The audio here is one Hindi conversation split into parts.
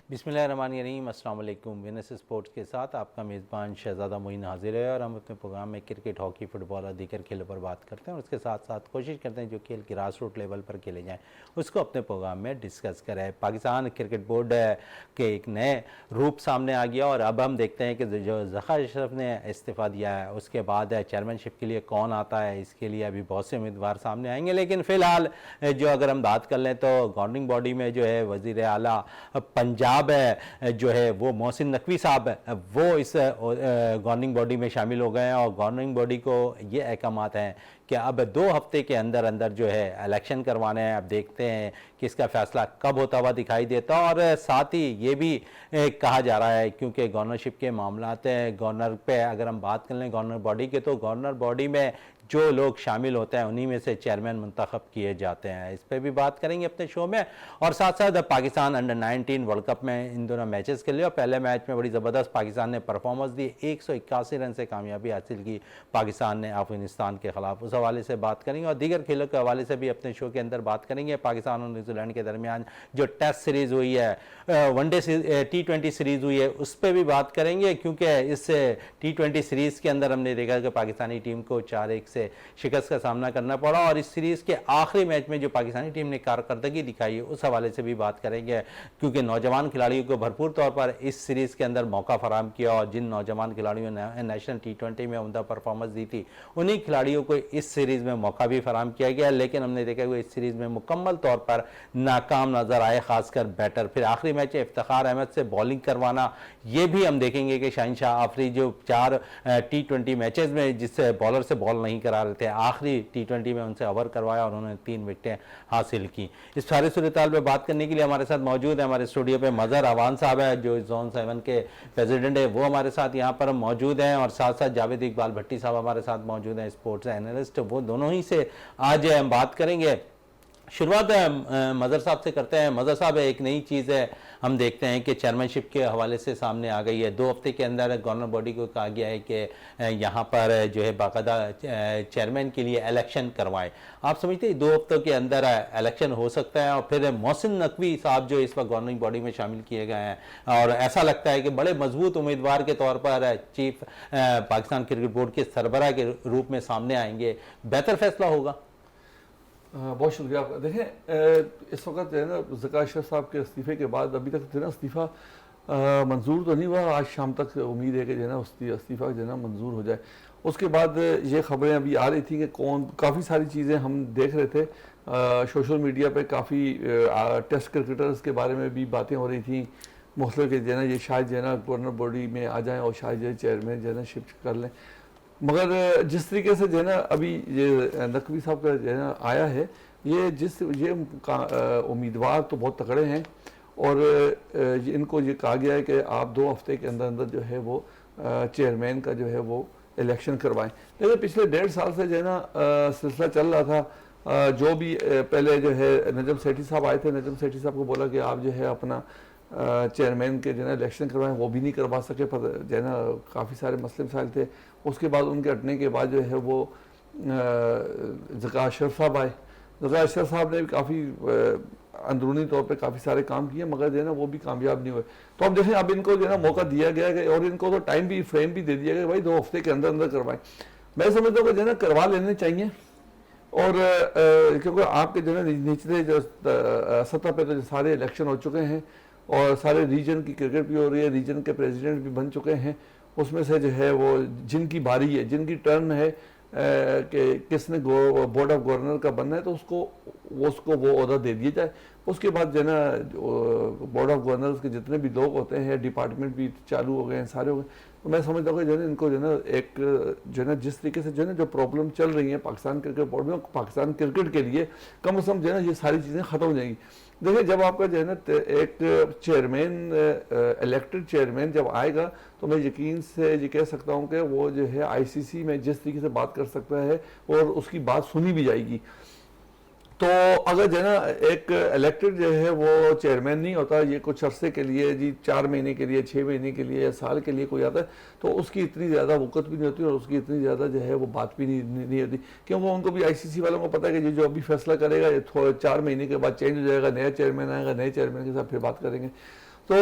बिस्मिल्लाहिर्रहमानिर्रहीम, अस्सलाम वालेकुम। विनस स्पोर्ट्स के साथ आपका मेज़बान शहज़ादा मोइन हाजिर है और हम अपने प्रोग्राम में क्रिकेट, हॉकी, फुटबॉल और दीगर खेलों पर बात करते हैं और उसके साथ साथ कोशिश करते हैं जो खेल ग्रास रूट लेवल पर खेले जाएँ उसको अपने प्रोग्राम में डिस्कस करें। पाकिस्तान क्रिकेट बोर्ड के एक नए रूप सामने आ गया और अब हम देखते हैं कि जो ज़फ़र अशरफ ने इस्तीफ़ा दिया है उसके बाद चेयरमैनशिप के लिए कौन आता है, इसके लिए अभी बहुत से उम्मीदवार सामने आएंगे। लेकिन फ़िलहाल जो अगर हम बात कर लें तो गवर्निंग बॉडी में जो है वज़ीर आला पंजाब जो है वो मोहसिन नकवी साहब वो इस गवर्निंग बॉडी में शामिल हो गए हैं और गवर्निंग बॉडी को ये अहकामात हैं कि अब 2 हफ्ते के अंदर अंदर जो है इलेक्शन करवाने हैं। अब देखते हैं कि इसका फैसला कब होता हुआ दिखाई देता है और साथ ही ये भी कहा जा रहा है क्योंकि गवर्नरशिप के मामलात गवर्नर पे अगर हम बात कर लें गवर्नर बॉडी के, तो गवर्नर बॉडी में जो लोग शामिल होते हैं उन्हीं में से चेयरमैन मुंतखब किए जाते हैं। इस पर भी बात करेंगे अपने शो में और साथ साथ पाकिस्तान अंडर 19 वर्ल्ड कप में इन दोनों मैचेस खेले और पहले मैच में बड़ी ज़बरदस्त पाकिस्तान ने परफॉर्मेंस दी, 181 रन से कामयाबी हासिल की पाकिस्तान ने अफगानिस्तान के खिलाफ। उस हवाले से बात करेंगे और दीगर खेलों के हवाले से भी अपने शो के अंदर बात करेंगे। पाकिस्तान और न्यूजीलैंड के दरमियान जो टेस्ट सीरीज़ हुई है, वनडे T20 सीरीज़ हुई है, उस पर भी बात करेंगे क्योंकि इस T20 सीरीज़ के अंदर हमने देखा कि पाकिस्तानी टीम को 4-1 से शिकस्त का सामना करना पड़ा और इस सीरीज़ के आखिरी मैच में जो पाकिस्तानी टीम ने कारकर्दगी दिखाई है उस हवाले से भी बात करेंगे क्योंकि नौजवान खिलाड़ियों को भरपूर तौर पर इस सीरीज़ के अंदर मौका फराहम किया और जिन नौजवान खिलाड़ियों ने नेशनल T20 में उम्दा परफॉर्मेंस दी थी उन्हीं खिलाड़ियों को इस सीरीज़ में मौका भी फराहम किया गया। लेकिन हमने देखा कि इस सीरीज़ में मुकम्मल तौर पर नाकाम नजर आए, खासकर बैटर। फिर आखिरी मैच इफ्तिखार अहमद से बॉलिंग करवाना, ये भी हम देखेंगे कि शाहीन शाह आफरी जो 4 T20 मैचेस में जिससे बॉलर से बॉल नहीं करा रहे थे, आखिरी T20 में उनसे ओवर करवाया और उन्होंने 3 विकेटें हासिल की। इस सारी सूरत हाल में बात करने के लिए हमारे साथ मौजूद है हमारे स्टूडियो पे मज़हर अवान साहब है जो जोन 7 के प्रेसिडेंट है, वो हमारे साथ यहाँ पर मौजूद हैं और साथ साथ जावेद इकबाल भट्टी साहब हमारे साथ मौजूद हैं, स्पोर्ट्स एनालिस्ट। वो दोनों ही से आज हम बात करेंगे। शुरुआत मज़हर साहब से करते हैं। मज़हर साहब, एक नई चीज़ है, हम देखते हैं कि चेयरमैनशिप के हवाले से सामने आ गई है। 2 हफ्ते के अंदर गवर्नर बॉडी को कहा गया है कि यहाँ पर जो है बाकायदा चेयरमैन के लिए इलेक्शन करवाएं। आप समझते हैं 2 हफ्तों के अंदर इलेक्शन हो सकता है? और फिर मोहसिन नकवी साहब जो इस वक्त गवर्निंग बॉडी में शामिल किए गए हैं और ऐसा लगता है कि बड़े मजबूत उम्मीदवार के तौर पर चीफ पाकिस्तान क्रिकेट बोर्ड के सरबराह के रूप में सामने आएंगे, बेहतर फैसला होगा? बहुत शुक्रिया आपका। देखें, इस वक्त जो है ना ज़फ़र अशरफ साहब के इस्तीफ़े के बाद अभी तक जो है ना इस्तीफ़ा मंजूर तो नहीं हुआ। आज शाम तक उम्मीद है कि जो है ना इस्तीफ़ा जो है ना मंजूर हो जाए। उसके बाद ये खबरें अभी आ रही थी कि काफ़ी सारी चीज़ें हम देख रहे थे सोशल मीडिया पे, काफ़ी टेस्ट क्रिकेटर्स के बारे में भी बातें हो रही थी मुख्तलिफ के जो है ना ये शायद जो है ना गवर्नर बॉडी में आ जाएँ और शायद जो है चेयरमैन जो है ना शिफ्ट कर लें। मगर जिस तरीके से जो है ना अभी ये नकवी साहब का जो है ना आया है, ये उम्मीदवार तो बहुत तगड़े हैं और इनको ये कहा गया है कि आप 2 हफ्ते के अंदर अंदर जो है वो चेयरमैन का जो है वो इलेक्शन करवाएं। लेकिन पिछले 1.5 साल से जो है ना सिलसिला चल रहा था। जो भी पहले जो है नजम सेठी साहब आए थे, नजम सेठी साहब को बोला कि आप जो है अपना चेयरमैन के जो है ना इलेक्शन करवाएं, वो भी नहीं करवा सके, जो है ना काफ़ी सारे मसले मसाइल थे। उसके बाद उनके हटने के बाद जो है वो ज़फ़र अशरफ साहब आए। ज़फ़र अशरफ साहब ने भी काफ़ी अंदरूनी तौर पे काफ़ी सारे काम किए मगर जो है ना वो भी कामयाब नहीं हुए। तो अब देखें, अब इनको जो है ना मौका दिया गया है और इनको तो टाइम भी फ्रेम भी दे दिया गया भाई 2 हफ्ते के अंदर अंदर करवाएं। मैं समझता हूँ कि जो है ना करवा लेने चाहिए और क्योंकि आपके जो है ना निचले जो सतह पे तो सारे इलेक्शन हो चुके हैं और सारे रीजन की क्रिकेट भी हो रही है, रीजन के प्रेसिडेंट भी बन चुके हैं। उसमें से जो है वो जिनकी बारी है, जिनकी टर्न है कि किसने बोर्ड ऑफ गवर्नर का बनना है, तो उसको वो ओहदा दे दिया जाए। उसके बाद जो है ना बोर्ड ऑफ गवर्नर्स के जितने भी लोग होते हैं, डिपार्टमेंट भी चालू हो गए हैं, सारे हो गए। तो मैं समझता हूँ कि जो है ना इनको जो है ना एक जो है ना जिस तरीके से जो है ना जो प्रॉब्लम चल रही है पाकिस्तान क्रिकेट बोर्ड में, पाकिस्तान क्रिकेट के लिए कम से कम जो है ना ये सारी चीज़ें ख़त्म हो जाएंगी। देखिए, जब आपका जो है ना एक चेयरमैन इलेक्टेड चेयरमैन जब आएगा तो मैं यकीन से ये कह सकता हूँ कि वो जो है ICC में जिस तरीके से बात कर सकता है और उसकी बात सुनी भी जाएगी। तो अगर जो है ना एक इलेक्टेड जो है वो चेयरमैन नहीं होता, ये कुछ अरसे के लिए जी 4 महीने के लिए, 6 महीने के लिए या साल के लिए कोई आता है, तो उसकी इतनी ज़्यादा वक़्त भी नहीं होती और उसकी इतनी ज़्यादा जो है वो बात भी नहीं होती, क्योंकि उनको भी ICC वालों को पता है कि जो अभी फैसला करेगा ये 4 महीने के बाद चेंज हो जाएगा, नया चेयरमैन आएगा, नए चेयरमैन के साथ फिर बात करेंगे। तो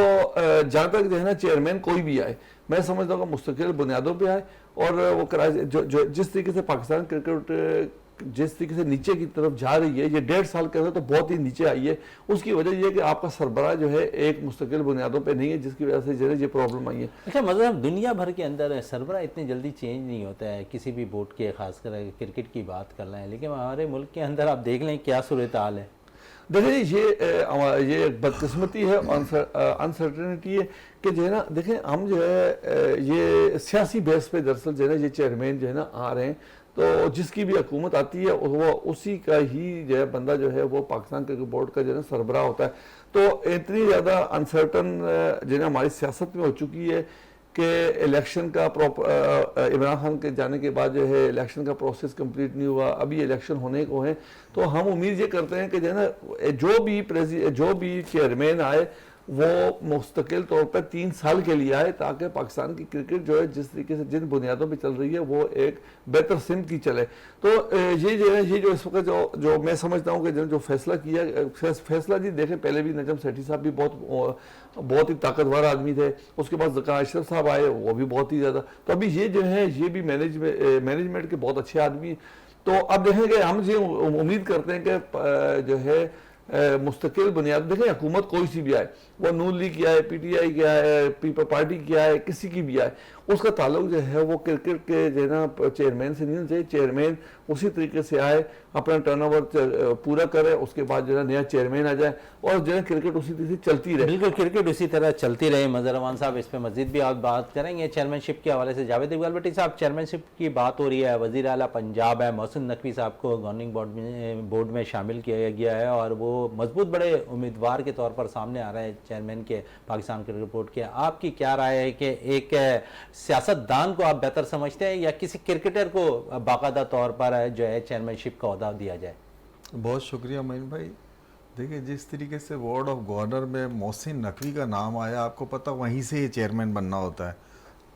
जहाँ तक जो है ना चेयरमैन कोई भी आए, मैं समझता हूँ कि मुस्तकिल बुनियादों पे आए और वो कराए जो जिस तरीके से पाकिस्तान क्रिकेट जिस तरीके से नीचे की तरफ जा रही है, ये 1.5 साल के अंदर तो बहुत ही नीचे आई है। उसकी वजह यह है कि आपका सरबराह जो है एक मुस्तकिल बुनियादों पे नहीं है, जिसकी वजह से जो है ये प्रॉब्लम आई है। अच्छा, मतलब दुनिया भर के अंदर सरबराह इतनी जल्दी चेंज नहीं होता है किसी भी बोर्ड के, खासकर क्रिकेट की बात कर रहे हैं, लेकिन हमारे मुल्क के अंदर आप देख लें क्या सूरत हाल है। देखिए ये बदकिस्मती है, अनसर्टेनिटी है कि जो है ना, देखें हम जो है ये सियासी बेस पे दरअसल जो है ना ये चेयरमैन जो है ना आ रहे हैं, तो जिसकी भी हुकूमत आती है वो उसी का ही जो है बंदा जो है वो पाकिस्तान क्रिकेट बोर्ड का जो है ना सरबराह होता है। तो इतनी ज़्यादा अनसर्टन जो है ना हमारी सियासत में हो चुकी है कि इलेक्शन का इमरान खान के जाने के बाद जो है इलेक्शन का प्रोसेस कंप्लीट नहीं हुआ, अभी इलेक्शन होने को है। तो हम उम्मीद ये करते हैं कि जो है ना जो भी चेयरमैन आए वो मुस्तकिल तौर पर 3 साल के लिए आए, ताकि पाकिस्तान की क्रिकेट जो है जिस तरीके से जिन बुनियादों पे चल रही है वो एक बेहतर सिमत की चले। तो ये जो है ये जो इस वक्त जो मैं समझता हूँ कि जो फैसला किया, फैसला जी देखें, पहले भी नजम सेठी साहब भी बहुत ही ताकतवर आदमी थे, उसके बाद ज़का अशरफ साहब आए, वो भी बहुत ही ज़्यादा। तो अभी ये जो है ये भी मैनेजमेंट के बहुत अच्छे आदमी। तो अब देखेंगे, हम ये उम्मीद करते हैं कि जो है मुस्तकिल बुनियाद, देखें हुकूमत कोई सी भी आए, वो नून लीग की आए, पीटीआई की आए, पीपल पार्टी की आए, किसी की भी आए, उसका ताल्लुक जो है वो क्रिकेट के जो है ना चेयरमैन से नहीं होना चाहिए। चेयरमैन उसी तरीके से आए, अपना टर्नओवर पूरा करे, उसके बाद जो है नया चेयरमैन आ जाए और जो है क्रिकेट उसी तरह से चलती रहे। बिल्कुल, क्रिकेट उसी तरह चलती रहे। मजहर रहमान साहब इस पर मजीद भी आप बात करेंगे चेयरमैनशिप के हवाले से। जावेद इकबाल भट्टी साहब, चेयरमैनशिप की बात हो रही है, वज़ीर आला पंजाब है, मोहसिन नकवी साहब को गवर्निंग बोर्ड में शामिल किया गया है और वो मजबूत बड़े उम्मीदवार के तौर पर सामने आ रहे हैं चेयरमैन के पाकिस्तान क्रिकेट बोर्ड के। आपकी क्या राय है कि एक सियासतदान को आप बेहतर समझते हैं या किसी क्रिकेटर को बाकायदा तौर पर जो है चेयरमैनशिप का ओहदा दिया जाए? बहुत शुक्रिया मोइन भाई। देखिए, जिस तरीके से बोर्ड ऑफ गवर्नर में मोहसिन नकवी का नाम आया, आपको पता वहीं से ही चेयरमैन बनना होता है।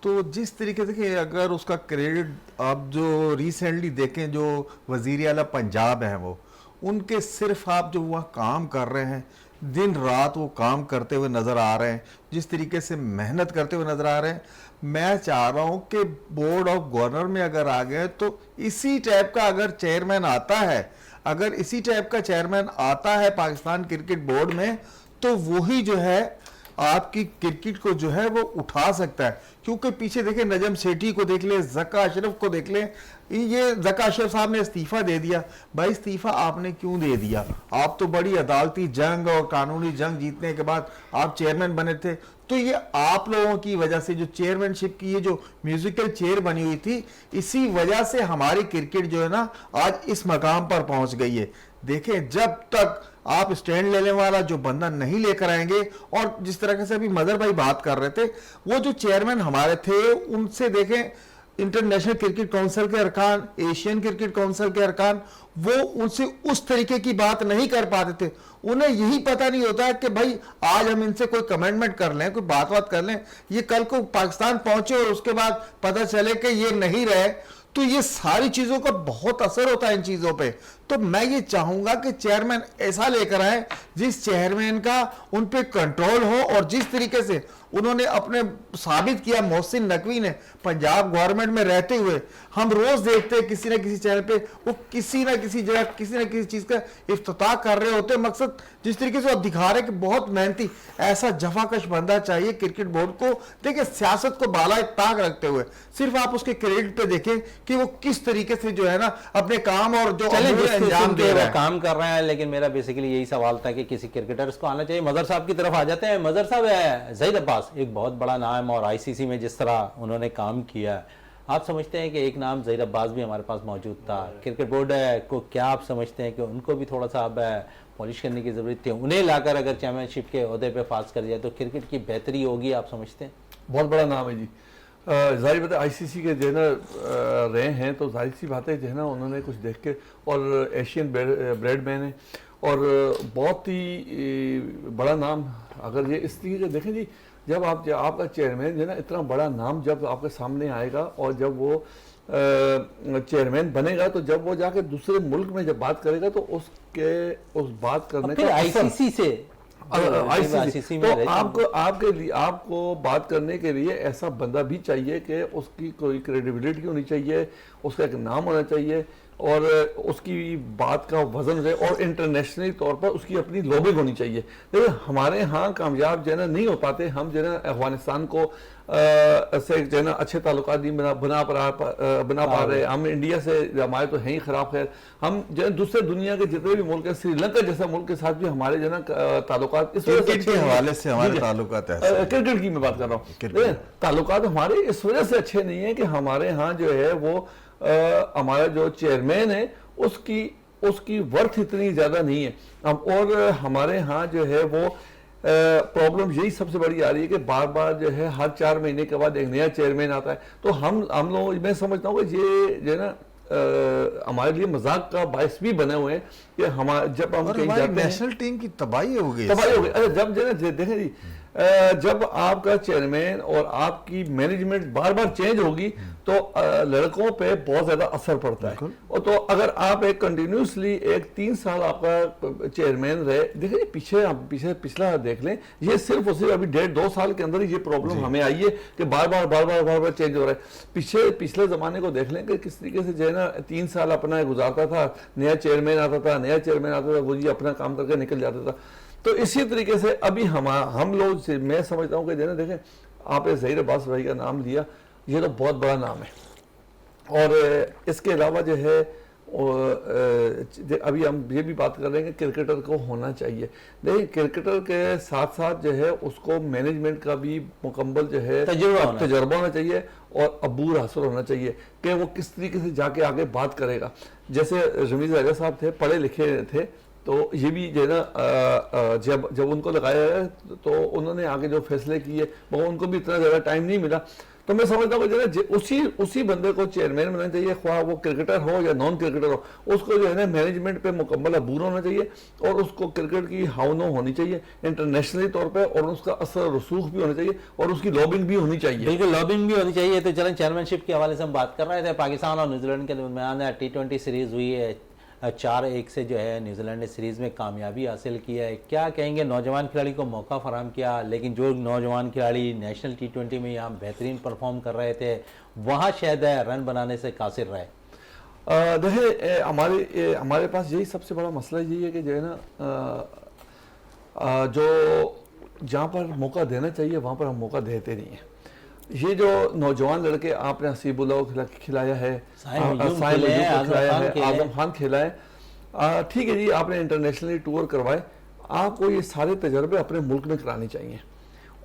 तो जिस तरीके से अगर उसका क्रेडिट आप जो रिसेंटली देखें, जो वज़ीर आला पंजाब हैं वो उनके सिर्फ आप जो वहाँ काम कर रहे हैं, दिन रात वो काम करते हुए नज़र आ रहे हैं, जिस तरीके से मेहनत करते हुए नज़र आ रहे हैं। मैं चाह रहा हूँ कि बोर्ड ऑफ गवर्नर में अगर आ गए तो इसी टाइप का अगर चेयरमैन आता है, अगर इसी टाइप का चेयरमैन आता है पाकिस्तान क्रिकेट बोर्ड में, तो वही जो है आपकी क्रिकेट को जो है वो उठा सकता है। क्योंकि पीछे देखें, नजम सेठी को देख ले, ज़का अशरफ को देख ले, ये ज़का अशरफ साहब ने इस्तीफा दे दिया। भाई इस्तीफा आपने क्यों दे दिया? आप तो बड़ी अदालती जंग और कानूनी जंग जीतने के बाद आप चेयरमैन बने थे। तो ये आप लोगों की वजह से जो चेयरमैनशिप की ये जो म्यूजिकल चेयर बनी हुई थी, इसी वजह से हमारी क्रिकेट जो है ना आज इस मकाम पर पहुंच गई है। देखें, जब तक आप स्टैंड लेने वाला जो बंदा नहीं लेकर आएंगे, और जिस तरह से अभी मदर भाई बात कर रहे थे, वो जो चेयरमैन हमारे थे उनसे देखें, इंटरनेशनल क्रिकेट काउंसिल के अरकान, एशियन क्रिकेट काउंसिल के अरकान, वो उनसे उस तरीके की बात नहीं कर पाते थे। उन्हें यही पता नहीं होता कि भाई आज हम इनसे कोई कमेंटमेंट कर लें, कोई बात कर लें, ये कल को पाकिस्तान पहुंचे और उसके बाद पता चले कि ये नहीं रहे, तो ये सारी चीजों का बहुत असर होता है इन चीजों पे। तो मैं ये चाहूंगा कि चेयरमैन ऐसा लेकर आए जिस चेयरमैन का उन पे कंट्रोल हो, और जिस तरीके से उन्होंने अपने साबित किया मोहसिन नकवी ने पंजाब गवर्नमेंट में रहते हुए, हम रोज देखते हैं किसी न किसी चैनल पे वो किसी न किसी जगह किसी न किसी चीज का इफ्तिताह कर रहे होते हैं। मकसद जिस तरीके से वो दिखा रहे कि बहुत मेहनती, ऐसा जफाकश बंदा चाहिए क्रिकेट बोर्ड को। देखिए, सियासत को बाला ताक रखते हुए सिर्फ आप उसके क्रेडिट पे देखें कि वो किस तरीके से जो है ना अपने काम और जो अंजाम दे रहा है, काम कर रहे हैं। लेकिन मेरा बेसिकली यही सवाल था कि किसी क्रिकेटर्स को आना चाहिए। मजहर साहब की तरफ आ जाते हैं। मजहर साहब, ज़हीर अब्बास एक बहुत बड़ा नाम और आईसीसी में जिस तरह उन्होंने काम किया है, आप समझते हैं कि एक नाम ज़हीर अब्बास भी हमारे पास मौजूद था क्रिकेट बोर्ड को, क्या आप समझते हैं कि उनको भी थोड़ा सा अब पॉलिश करने की ज़रूरत थी? उन्हें लाकर अगर चैम्पियनशिप के ओहदे पे फाज कर दिया तो क्रिकेट की बेहतरी होगी, आप समझते हैं? बहुत बड़ा नाम है जी। जाहिर बात है आईसीसी के जो है ना रहे हैं, तो जाहिर सी बात है जो है ना उन्होंने कुछ देख के, और एशियन ब्रेड मैन है और बहुत ही बड़ा नाम। अगर ये इस तरीके से देखें जी, जब आपका चेयरमैन जो है ना इतना बड़ा नाम जब आपके सामने आएगा और जब वो चेयरमैन बनेगा, तो जब वो जाके दूसरे मुल्क में जब बात करेगा तो उस बात करने का आईसीसी से आईसीसी में तो आपके लिए आपको बात करने के लिए ऐसा बंदा भी चाहिए कि उसकी कोई क्रेडिबिलिटी होनी चाहिए, उसका एक नाम होना चाहिए और उसकी बात का वजन रहे और इंटरनेशनली तौर पर उसकी अपनी लॉबिंग होनी चाहिए। देखिए हमारे यहाँ कामयाब जो है ना नहीं हो पाते, हम जो है ना अफगानिस्तान को से जो है ना अच्छे ताल्लुकात नहीं बना पा रहे, हम इंडिया से हमारे तो हैं ही खराब। खैर हम जो है दूसरे दुनिया के जितने भी मुल्क है, श्रीलंका जैसा मुल्क के साथ भी हमारे जो है ना ताल्लुकात इस वजह क्रिकेट के हवाले से हमारे ताल्लुकात है, क्रिकेट की मैं बात कर रहा हूँ, ताल्लुकात हमारे इस वजह से अच्छे नहीं है कि हमारे यहाँ जो है वो हमारा जो चेयरमैन है उसकी वर्थ इतनी ज्यादा नहीं है। और हमारे यहाँ जो है वो प्रॉब्लम यही सबसे बड़ी आ रही है कि बार बार जो है हर 4 महीने के बाद एक नया चेयरमैन आता है। तो हम लोग, मैं समझता हूँ कि ये जो है ना हमारे लिए मजाक का बायस भी बने हुए हैं कि हमारे जब हम कहीं जाते हैं नेशनल टीम की तबाही हो गई। अरे जब जो है ना देखें जी, जब आपका चेयरमैन और आपकी मैनेजमेंट बार बार चेंज होगी तो लड़कों पे बहुत ज्यादा असर पड़ता है। और तो अगर आप एक कंटिन्यूसली 3 साल आपका चेयरमैन रहे, देखिए पिछला देख लें, ये सिर्फ और सिर्फ अभी 1.5-2 साल के अंदर ही ये प्रॉब्लम हमें आई है कि बार बार चेंज हो रहा है। पिछले जमाने को देख लें कि किस तरीके से जो है ना 3 साल अपना गुजारता था, नया चेयरमैन आता था, वो जी अपना काम करके निकल जाता था। तो इसी तरीके से अभी हम लोग से मैं समझता हूँ कि देखें आपने ज़हीर अब्बास भाई का नाम लिया, ये तो बहुत बड़ा नाम है। और इसके अलावा जो है अभी हम ये भी बात कर रहे हैं कि क्रिकेटर को होना चाहिए। देखिए क्रिकेटर के साथ साथ जो है उसको मैनेजमेंट का भी मुकम्मल जो है तजुर्बा होना चाहिए और अबूर हासिल होना चाहिए कि वो किस तरीके से जाके आगे बात करेगा। जैसे रमीज राजा साहब थे, पढ़े लिखे थे, तो ये भी जो है ना जब उनको लगाया है तो उन्होंने आगे जो फैसले किए वो उनको भी इतना ज़्यादा टाइम नहीं मिला। तो मैं समझता हूँ जो है उसी बंदे को चेयरमैन बनाना चाहिए, ख्वाह वो क्रिकेटर हो या नॉन क्रिकेटर हो, उसको जो है ना मैनेजमेंट पे मुकम्मल अबूर होना चाहिए और उसको क्रिकेट की हावनो होनी चाहिए इंटरनेशनली तौर पे, और उसका असर रसूख भी होना चाहिए और उसकी लॉबिंग भी होनी चाहिए। बिल्कुल लॉबिंग भी होनी चाहिए। तो चलें चैंपियनशिप के हवाले से हम बात कर रहे थे। पाकिस्तान और न्यूजीलैंड के दरमियान T20 सीरीज़ हुई है, 4-1 से जो है न्यूजीलैंड ने सीरीज़ में कामयाबी हासिल किया है। क्या कहेंगे, नौजवान खिलाड़ी को मौका फराहम किया, लेकिन जो नौजवान खिलाड़ी नेशनल T20 में यहाँ बेहतरीन परफॉर्म कर रहे थे वहाँ शायद रन बनाने से कासिर रहे। देखिए हमारे पास यही सबसे बड़ा मसला यही है कि जो है ना जो जहाँ पर मौका देना चाहिए वहाँ पर हम मौका देते नहीं हैं। ये जो नौजवान लड़के आपने हसीबुल्लाह को खिलाया है, आजम खान खेला है, ठीक है जी, आपने इंटरनेशनली टूर करवाए, आपको ये सारे तजर्बे अपने मुल्क में कराने चाहिए।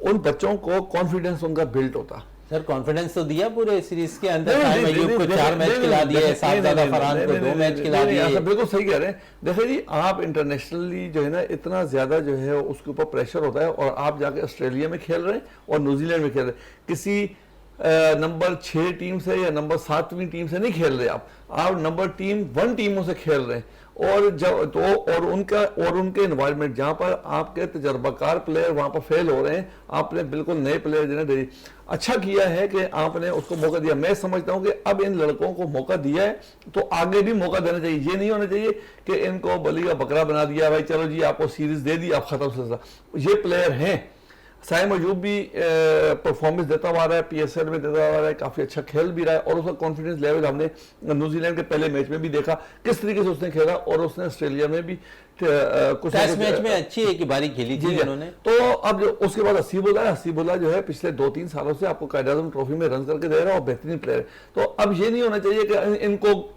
उन बच्चों को कॉन्फिडेंस उनका बिल्ड होता। सर कॉन्फिडेंस तो दिया पूरे सीरीज के अंदर, को 4 मैच खिला दिए, साहबजादा फरहान को 2 मैच खिला दिए। बिल्कुल सही कह रहे हैं। देखिए जी, आप इंटरनेशनली जो है ना इतना ज्यादा जो है उसके ऊपर प्रेशर होता है और आप जाके ऑस्ट्रेलिया में खेल रहे हैं और न्यूजीलैंड में खेल रहे हैं, किसी नंबर 6 टीम से या नंबर 7वीं टीम से नहीं खेल रहे, आप नंबर 1 टीमों से खेल रहे हैं। और जब तो और उनके एनवायरनमेंट जहाँ पर आपके तजर्बाकार प्लेयर वहाँ पर फेल हो रहे हैं, आपने बिल्कुल नए प्लेयर जो है अच्छा किया है कि आपने उसको मौका दिया। मैं समझता हूँ कि अब इन लड़कों को मौका दिया है तो आगे भी मौका देना चाहिए। ये नहीं होना चाहिए कि इनको बली का बकरा बना दिया, भाई चलो जी आपको सीरीज दे दी, आप खत्म से। ये प्लेयर हैं, साइम अयूब भी परफॉर्मेंस देता हुआ रहा है, PSL में देता हुआ रहा है, काफी अच्छा खेल भी रहा है और उसका कॉन्फिडेंस लेवल हमने न्यूजीलैंड के पहले मैच में भी देखा किस तरीके से उसने खेला, और उसने ऑस्ट्रेलिया में भी कुछ मैच में अच्छी एक बारी खेली थी उन्होंने। तो अब जो उसके बाद हसीबुल्लाह जो है पिछले 2-3 सालों से आपको कायद-ए-आज़म ट्रॉफी में रन करके दे रहा है और बेहतरीन प्लेयर है। तो अब ये नहीं होना चाहिए कि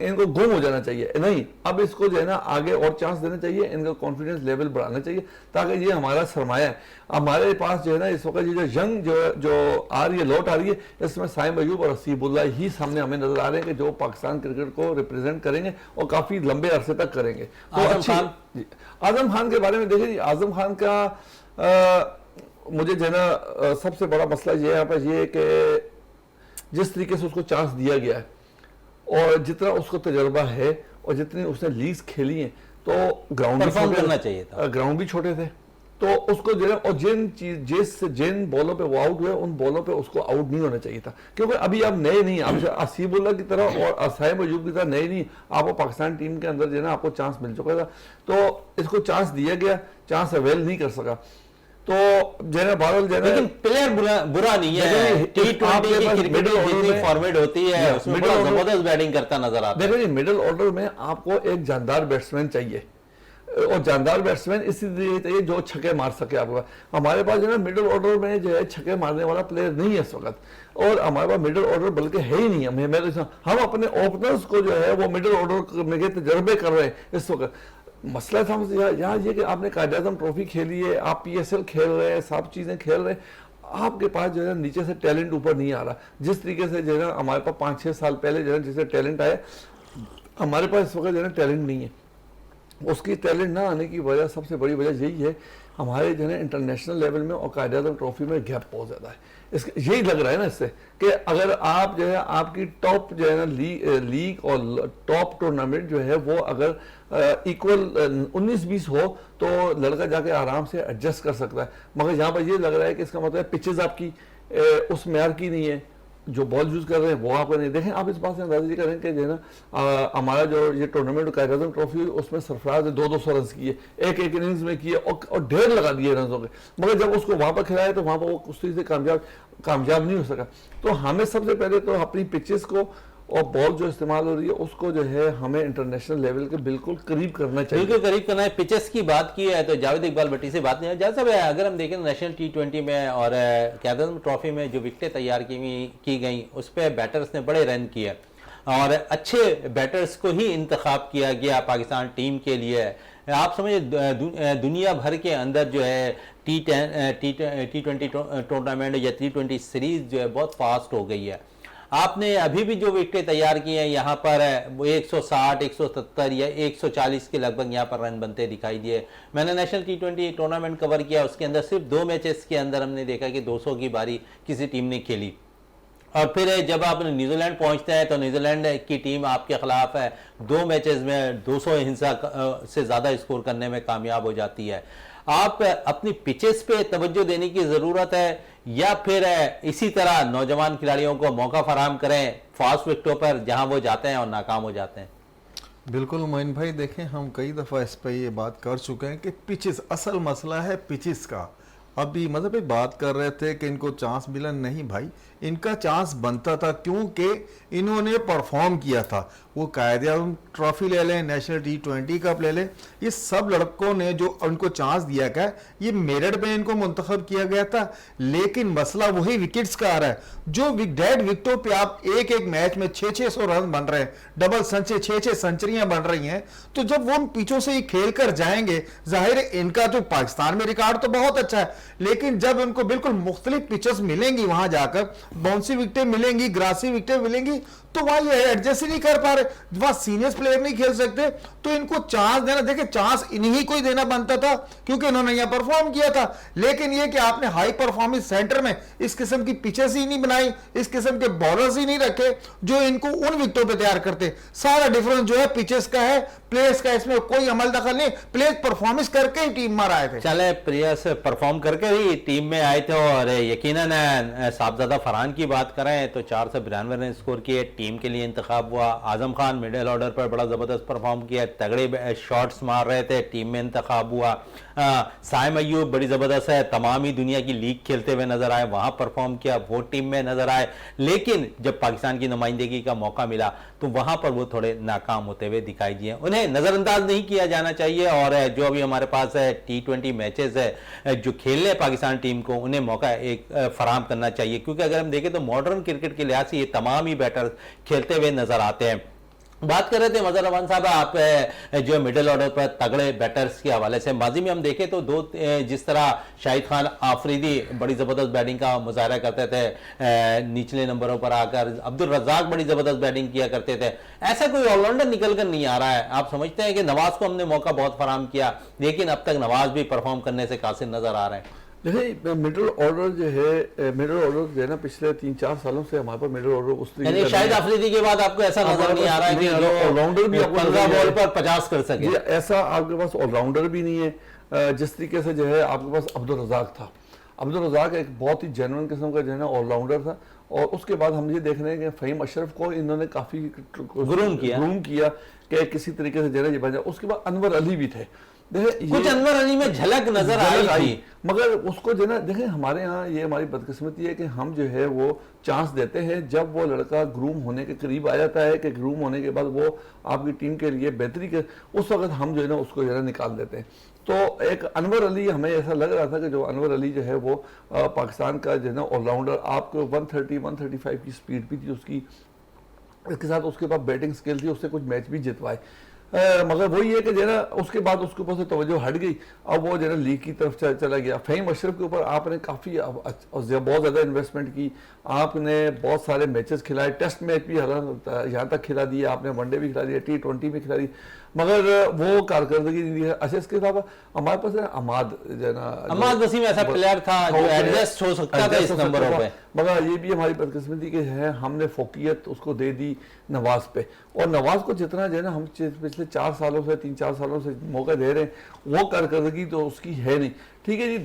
इनको गुम हो जाना चाहिए, नहीं, अब इसको जो है ना आगे और चांस देना चाहिए, इनका कॉन्फिडेंस लेवल बढ़ाना चाहिए ताकि ये हमारा सरमाया है। हमारे पास जो है ना इस वक्त ये जो यंग जो आ रही है, लौट आ रही है, इसमें साइम अयूब और हसीबुल्लाह ही सामने हमें नजर आ रहे हैं कि जो पाकिस्तान क्रिकेट को रिप्रेजेंट करेंगे और काफी लंबे अरसे तक करेंगे। तो आजम खान के बारे में देखिए जी, आजम खान का मुझे जो है ना सबसे बड़ा मसला ये यहाँ पर ये कि जिस तरीके से उसको चांस दिया गया है और जितना उसको तजर्बा है और जितनी उसने लीग्स खेली हैं, तो ग्राउंड भी करना चाहिए था, ग्राउंड भी छोटे थे, तो उसको जो है, और जिन बॉलों पे वो आउट हुए उन बॉलों पे उसको आउट नहीं होना चाहिए था, क्योंकि अभी आप नए नहीं, आप आसिफुल्लाह की तरह और असाइब अयूब की तरह नए नहीं, आपको पाकिस्तान टीम के अंदर जो है ना आपको चांस मिल चुका था, तो इसको चांस दिया गया, चांस अवेल नहीं कर सका, तो जो है बहरहाल जो है, लेकिन प्लेयर बुरा नहीं है, T20 की क्रिकेट जितनी फॉर्मेट होती है उसमें बड़ा जबरदस्त बैटिंग करता नजर आता है। देखो जी मिडिल ऑर्डर में आपको एक जानदार बैट्समैन चाहिए, और जानदार बैट्समैन इसीलिए चाहिए जो छक्के मार सके आपको। हमारे पास जो है मिडिल ऑर्डर में जो है छक्के मारने वाला प्लेयर नहीं है इस वक्त, और हमारे पास मिडिल ऑर्डर बल्कि है ही नहीं। हम अपने ओपनर्स को जो है वो मिडिल ऑर्डर में के तजर्बे कर रहे हैं इस वक्त। मसला था यहाँ ये कि आपने कायद-ए-आज़म ट्रॉफी खेली है, आप PSL खेल रहे हैं, सब चीजें खेल रहे हैं, आपके पास जो है नीचे से टैलेंट ऊपर नहीं आ रहा। जिस तरीके से जो है हमारे पास 5-6 साल पहले जो है जिससे टैलेंट आया, हमारे पास इस वक्त जो है टैलेंट नहीं है। उसकी टैलेंट ना आने की वजह, सबसे बड़ी वजह यही है हमारे जो है इंटरनेशनल लेवल में और कायद-ए-आज़म ट्रॉफी में गैप बहुत ज़्यादा है। यही लग रहा है ना इससे कि अगर आप जो है आपकी टॉप जो है ना लीग और टॉप टूर्नामेंट जो है वो अगर इक्वल 19-20 हो तो लड़का जाके आराम से एडजस्ट कर सकता है, मगर यहाँ पर ये लग रहा है कि इसका मतलब पिचेज आपकी उस मैार की नहीं है, जो बॉल यूज कर रहे हैं वो आपको नहीं। देखें आप इस बात से अंदाजा ये करें कि जो है ना हमारा जो ये टूर्नामेंट कायद-ए-आज़म ट्रॉफी उसमें सरफराज ने 200 रन किए एक इनिंग्स में किए और ढेर लगा दिए रनों के, मगर जब उसको वहां पर खिलाया तो वहां पर वो उस तरीके से कामयाब नहीं हो सका। तो हमें सबसे पहले तो अपनी पिचेस को और बॉल जो इस्तेमाल हो रही है उसको जो है हमें इंटरनेशनल लेवल के बिल्कुल करीब करना चाहिए, बिल्कुल करीब करना है। पिचेस की बात की है तो जावेद इकबाल भट्टी से बात नहीं है। जैसा अगर हम देखें नेशनल T20 में और कायद-ए-आज़म ट्रॉफी में जो विकेटें तैयार की गई उस पर बैटर्स ने बड़े रन किए और अच्छे बैटर्स को ही इंतखाब किया गया पाकिस्तान टीम के लिए। आप समझे दुनिया भर के अंदर जो है T20 टूर्नामेंट या T20 सीरीज जो है बहुत फास्ट हो गई है। आपने अभी भी जो विकेटें तैयार की हैं यहाँ पर 160, 170 या 140 के लगभग यहाँ पर रन बनते दिखाई दिए। मैंने नेशनल T20 टूर्नामेंट कवर किया, उसके अंदर सिर्फ 2 मैचेस के अंदर हमने देखा कि 200 की बारी किसी टीम ने खेली। और फिर जब आप न्यूजीलैंड पहुंचते हैं तो न्यूजीलैंड की टीम आपके खिलाफ है 2 मैचेस में 200 हिंसा से ज़्यादा स्कोर करने में कामयाब हो जाती है। आप अपनी पिचेस पे तवज्जो देने की ज़रूरत है या फिर इसी तरह नौजवान खिलाड़ियों को मौका फराहम करें फास्ट विकेटों पर जहां वो जाते हैं और नाकाम हो जाते हैं। बिल्कुल मोइन भाई, देखें हम कई दफ़ा इस पर ये बात कर चुके हैं कि पिचेस असल मसला है पिचेस का। अभी मतलब बात कर रहे थे कि इनको चांस मिला, नहीं भाई इनका चांस बनता था क्योंकि इन्होंने परफॉर्म किया था। वो कायद-ए-आज़म ट्रॉफी ले लें, नेशनल T20 कप ले लें, ये सब लड़कों ने जो उनको चांस दिया गया ये मेरिट में इनको मुंतखब किया गया था। लेकिन मसला वही विकेट्स का आ रहा है, जो डेड विकेटों पे आप एक एक मैच में 600 रन बन रहे हैं, डबल 6 सेंचुरियां बन रही हैं, तो जब वो पिचों से ही खेल कर जाएंगे, जाहिर है इनका जो पाकिस्तान में रिकॉर्ड तो बहुत अच्छा है, लेकिन जब इनको बिल्कुल मुख्तलिफ पिचेस मिलेंगी, वहां जाकर बाउंसी विकेटें मिलेंगी, ग्रासी विकेटें मिलेंगी, तो वहां ये एडजस्ट ही नहीं कर पा रहे, वहां सीनियर प्लेयर नहीं खेल सकते, तो इनको चांस देना, देखिए चांस इन्हीं को ही देना बनता था क्योंकि इन्होंने यहां परफॉर्म किया था। लेकिन ये कि आपने हाई परफॉर्मेंस सेंटर में इस किस्म की पिचेस ही नहीं बनाई, इस किस्म के बॉलर्स ही नहीं रखे जो इनको उन विकेटों पे तैयार करते। सारा डिफरेंस जो है पिचेस का है, प्लेयर्स का, इसमें कोई अमल दखल नहीं। प्लेयर्स परफॉर्मेंस करके ही टीम में आए थे। चले प्लेयर्स परफॉर्म करके ही टीम में आए थे और यकीनन साहबजादा फरहान की बात करें तो 492 रन स्कोर किए, टीम के लिए इंतखाब हुआ। आजम खान मिडिल ऑर्डर पर बड़ा जबरदस्त परफॉर्म किया, तगड़े शॉट्स मार रहे थे, टीम में इंतखाब हुआ। साइम अयूब बड़ी जबरदस्त है, तमाम ही दुनिया की लीग खेलते हुए नजर आए, वहां परफॉर्म किया, वो टीम में नजर आए। लेकिन जब पाकिस्तान की नुमाइंदगी का मौका मिला तो वहां पर वो थोड़े नाकाम होते हुए दिखाई दिए। उन्हें नजरअंदाज नहीं किया जाना चाहिए और जो अभी हमारे पास है T20 मैचेस है जो खेलने पाकिस्तान टीम को, उन्हें मौका एक फराहम करना चाहिए, क्योंकि अगर हम देखें तो मॉडर्न क्रिकेट के लिहाज से ये तमाम ही बैटर खेलते हुए नजर आते हैं। बात कर रहे थे मजहर रहमान साहब आप जो मिडिल ऑर्डर पर तगड़े बैटर्स के हवाले से, माजी में हम देखें तो जिस तरह शाहिद खान आफरीदी बड़ी ज़बरदस्त बैटिंग का मुजाहरा करते थे, निचले नंबरों पर आकर अब्दुल रज़ाक बड़ी ज़बरदस्त बैटिंग किया करते थे, ऐसा कोई ऑलराउंडर निकल कर नहीं आ रहा है। आप समझते हैं कि नवाज को हमने मौका बहुत फराहम किया लेकिन अब तक नवाज भी परफॉर्म करने से कासिर नजर आ रहे हैं। देखिए मिडिल ऑर्डर जो है ना पिछले 3-4 सालों से हमारे पास मिडिल ऑर्डर उस तरीके शायद आफरीदी के बाद आपको ऐसा नजर नहीं आ रहा है कि जो ऑलराउंडर भी 15 बॉल पर 50 कर सके, ऐसा आपके पास ऑलराउंडर भी नहीं है। जिस तरीके से जो है आपके पास अब्दुल रज़ाक था, अब्दुल रज़ाक एक बहुत ही जेन्युइन किस्म का जो है ना ऑलराउंडर था। और उसके बाद हम ये देख रहे हैं कि फ़हीम अशरफ को इन्होंने काफ़ी ग्रूम किया कि किसी तरीके से जो है ये बन जाए। उसके बाद अनवर अली भी थे, देखें कुछ अनवर अली में झलक नजर आई थी, मगर उसको जो ना देखें हमारे यहाँ ये हमारी बदकिस्मती है कि हम जो है वो चांस देते हैं जब वो लड़का ग्रूम होने के करीब आ जाता है कि ग्रूम होने के बाद वो आपकी टीम के लिए बेहतरी के उस वक्त हम जो है ना उसको जो है निकाल देते हैं। तो एक अनवर अली हमें ऐसा लग रहा था कि जो अनवर अली जो है वो पाकिस्तान का जो है ना ऑलराउंडर, आपको 130-135 की स्पीड भी थी उसकी, इसके साथ उसके पास बैटिंग स्किल थी, उससे कुछ मैच भी जितवाए। मगर वही है कि जो है ना उसके बाद उसके ऊपर से तवज्जो हट गई, अब वो जो है लीग की तरफ चला गया। फ़हीम अशरफ के ऊपर आपने काफ़ी बहुत ज़्यादा इन्वेस्टमेंट की, आपने बहुत सारे मैचेस खिलाए, टेस्ट मैच भी यहाँ तक खिला दिए आपने, वनडे भी खिला दिया, T20 भी खिला दी, मगर वो कारकर्दगी नहीं दी है। अच्छा, इसके अलावा हमारे पास अमाद जो है ना, अमाद वसीम ऐसा प्लेयर था जो एडजस्ट हो सकता था इस नंबरों पे, मगर ये भी हमारी बदकिस्मती के है हमने फोकियत उसको दे दी नवाज पे। और नवाज को जितना जो है ना हम पिछले 4 सालों से 3-4 सालों से मौका दे रहे हैं, वो कारकर्दगी तो उसकी है नहीं। ठीक है जी,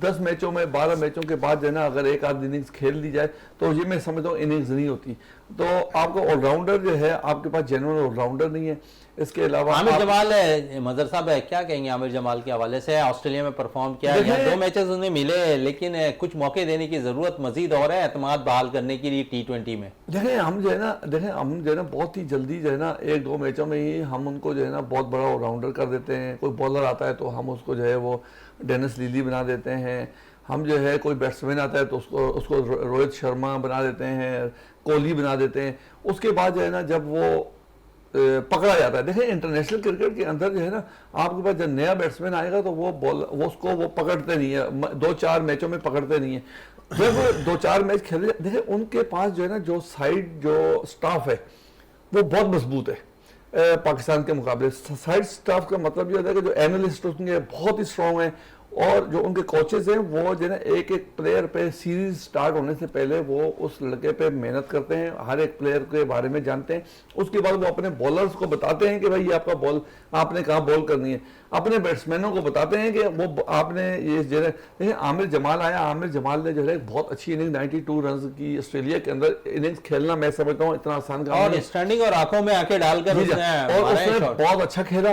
10 मैचों में 12 मैचों के बाद जो है ना अगर एक आध इनिंग्स खेल ली जाए तो ये मैं समझता हूँ इनिंग्स नहीं होती। तो आपको ऑलराउंडर जो है आपके पास जेन्युइन ऑलराउंडर नहीं है। इसके अलावा आमिर जमाल है, मजर साहब है, क्या कहेंगे आमिर जमाल के हवाले से? ऑस्ट्रेलिया में परफॉर्म किया, यहाँ 2 मैचेस उन्हें मिले, लेकिन कुछ मौके देने की जरूरत मजीद और है एतमाद बहाल करने के लिए T20 में। देखें हम जो है ना बहुत ही जल्दी जो है ना 1-2 मैचों में ही हम उनको जो है ना बहुत बड़ा ऑलराउंडर कर देते हैं। कोई बॉलर आता है तो हम उसको जो है वो डेनिस लीली बना देते हैं, हम जो है कोई बैट्समैन आता है तो उसको रोहित शर्मा बना देते हैं, कोहली बना देते हैं। उसके बाद जो है ना जब वो पकड़ा जाता है, देखें इंटरनेशनल क्रिकेट के अंदर जो है ना आपके पास जब नया बैट्समैन आएगा तो वो उसको पकड़ते नहीं है, 2-4 मैचों में पकड़ते नहीं है। जब 2-4 मैच खेले, देखें उनके पास जो है ना जो साइड जो स्टाफ है वो बहुत मजबूत है पाकिस्तान के मुकाबले। साइड स्टाफ का मतलब ये होता है कि जो एनालिस्ट होंगे बहुत ही स्ट्रॉन्ग है, और जो उनके कोचेज हैं वो जो है ना एक प्लेयर पे सीरीज स्टार्ट होने से पहले वो उस लड़के पे मेहनत करते हैं, हर एक प्लेयर के बारे में जानते हैं। उसके बाद वो अपने बॉलर्स को बताते हैं कि भाई ये आपका बॉल आपने कहाँ बॉल करनी है, अपने बैट्समैनों को बताते हैं कि वो आपने ये जो है देखिए आमिर जमाल आया, आमिर जमाल ने जो है बहुत अच्छी इनिंग 92 रन की ऑस्ट्रेलिया के अंदर इनिंग्स खेलना मैं समझता हूँ इतना आसान काम और स्टैंडिंग और आंखों में आके डालकर उसने बहुत अच्छा खेला।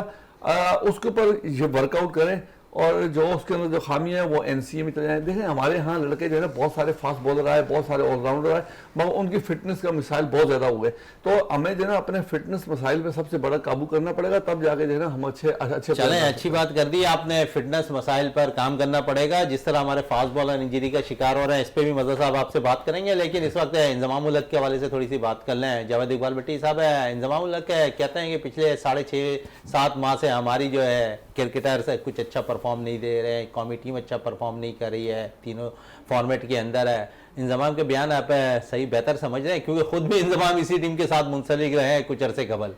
उसके ऊपर ये वर्कआउट करें, और जो उसके अंदर जो खामी है वो NCA में चले जाए। देखें हमारे यहाँ लड़के जो है ना बहुत सारे फास्ट बॉलर आए, बहुत सारे ऑलराउंडर आए, मगर उनकी फिटनेस का मिसाइल बहुत ज़्यादा हो गए। तो हमें जो है ना अपने फिटनेस मसाइल पे सबसे बड़ा काबू करना पड़ेगा, तब जाके जो है ना हम अच्छे चलें। अच्छी बात कर दी आपने, फिटनेस मसाइल पर काम करना पड़ेगा। जिस तरह हमारे फास्ट बॉलर इंजरी का शिकार हो रहे हैं, इस पर भी मज़र साहब आपसे बात करेंगे, लेकिन इस वक्त इंजमाम उल हक के हवाले से थोड़ी सी बात कर लें। जावेद इकबाल भट्टी साहब है, इंजमाम उल हक कहते हैं कि पिछले 6.5-7 माह से हमारी जो है क्रिकेटर्स कुछ अच्छा परफॉर्म नहीं दे रहे हैं, कौमी टीम अच्छा परफॉर्म नहीं कर रही है, तीनों फॉर्मेट के अंदर है। इंजमाम के बयान आप सही बेहतर समझ रहे हैं, क्योंकि खुद भी इंजमाम इसी टीम के साथ मुंसलिक रहे हैं कुछ अरसे कबल।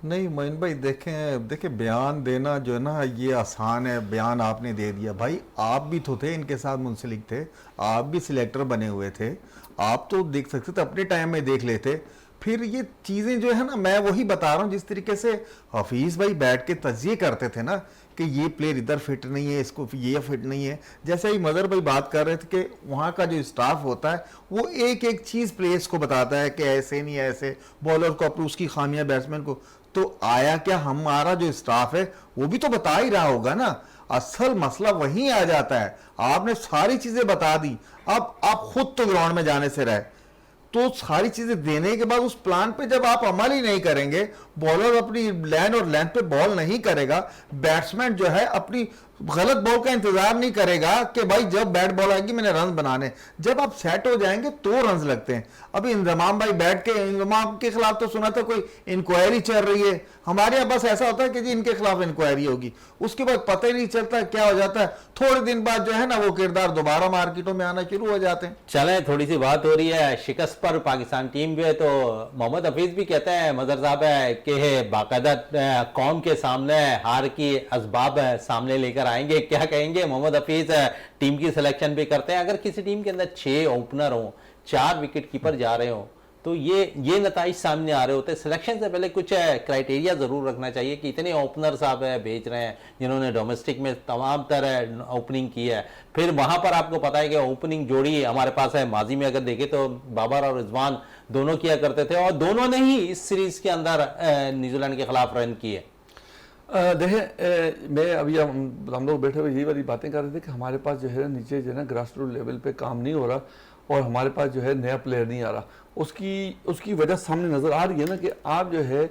नहीं मोइन भाई, देखें बयान देना जो है ना ये आसान है, बयान आपने दे दिया। भाई आप भी तो थे, इनके साथ मुंसलिक थे, आप भी सिलेक्टर बने हुए थे, आप तो देख सकते थे, अपने टाइम में देख लेते। फिर ये चीज़ें जो है ना मैं वही बता रहा हूँ, जिस तरीके से हफीज़ भाई बैठ के तजिए करते थे ना कि ये प्लेयर इधर फिट नहीं है, इसको ये फिट नहीं है। जैसे ही मदर भाई बात कर रहे थे कि वहाँ का जो स्टाफ होता है वो एक एक चीज़ प्लेयर्स को बताता है कि ऐसे नहीं ऐसे, बॉलर को अपनी उसकी खामियां बैट्समैन को। तो आया क्या, हमारा जो स्टाफ है वो भी तो बता ही रहा होगा ना। असल मसला वहीं आ जाता है, आपने सारी चीज़ें बता दी, अब आप खुद तो ग्राउंड में जाने से रहे, तो सारी चीजें देने के बाद उस प्लान पे जब आप अमल ही नहीं करेंगे, बॉलर अपनी लाइन और लेंथ पे बॉल नहीं करेगा, बैट्समैन जो है अपनी गलत बॉल का इंतजार नहीं करेगा कि भाई जब बैट बॉल आएगी मैंने रन बनाने, जब आप सेट हो जाएंगे तो रन लगते हैं। अभी इंजमाम भाई बैठ के, इंजमाम के खिलाफ तो सुना था कोई इंक्वायरी चल रही है, हमारे यहाँ बस ऐसा होता है कि जी इनके खिलाफ इंक्वायरी होगी, उसके बाद पता ही नहीं चलता क्या हो जाता है, थोड़े दिन बाद जो है ना वो किरदार दोबारा मार्केटों में आना शुरू हो जाते हैं। चलें, थोड़ी सी बात हो रही है शिकस्त पर पाकिस्तान टीम भी है, तो मोहम्मद हफीज भी कहते हैं मदर साहब है कि बाकायदा कौम के सामने हार की असबाब सामने लेकर आएंगे। क्या कहेंगे मोहम्मद हफीज? टीम की सिलेक्शन भी करते हैं, अगर किसी टीम के अंदर 6 ओपनर हो, 4 विकेट कीपर जा रहे हो, तो ये नताइज सामने आ रहे होते हैं। सिलेक्शन से पहले कुछ क्राइटेरिया ज़रूर रखना चाहिए कि इतने ओपनर्स आप भेज रहे हैं जिन्होंने डोमेस्टिक में तमाम तरह ओपनिंग की है, फिर वहाँ पर आपको पता है कि ओपनिंग जोड़ी हमारे पास है। माजी में अगर देखें तो बाबर और रिजवान दोनों किया करते थे और दोनों ने ही इस सीरीज़ के अंदर न्यूजीलैंड के खिलाफ रन किए। देखें, मैं अभी हम लोग बैठे हुए यही वाली बातें कर रहे थे कि हमारे पास जो है नीचे जो है ना ग्रास रूट लेवल पे काम नहीं हो रहा और हमारे पास जो है नया प्लेयर नहीं आ रहा। उसकी वजह सामने नज़र आ रही है ना कि आप जो है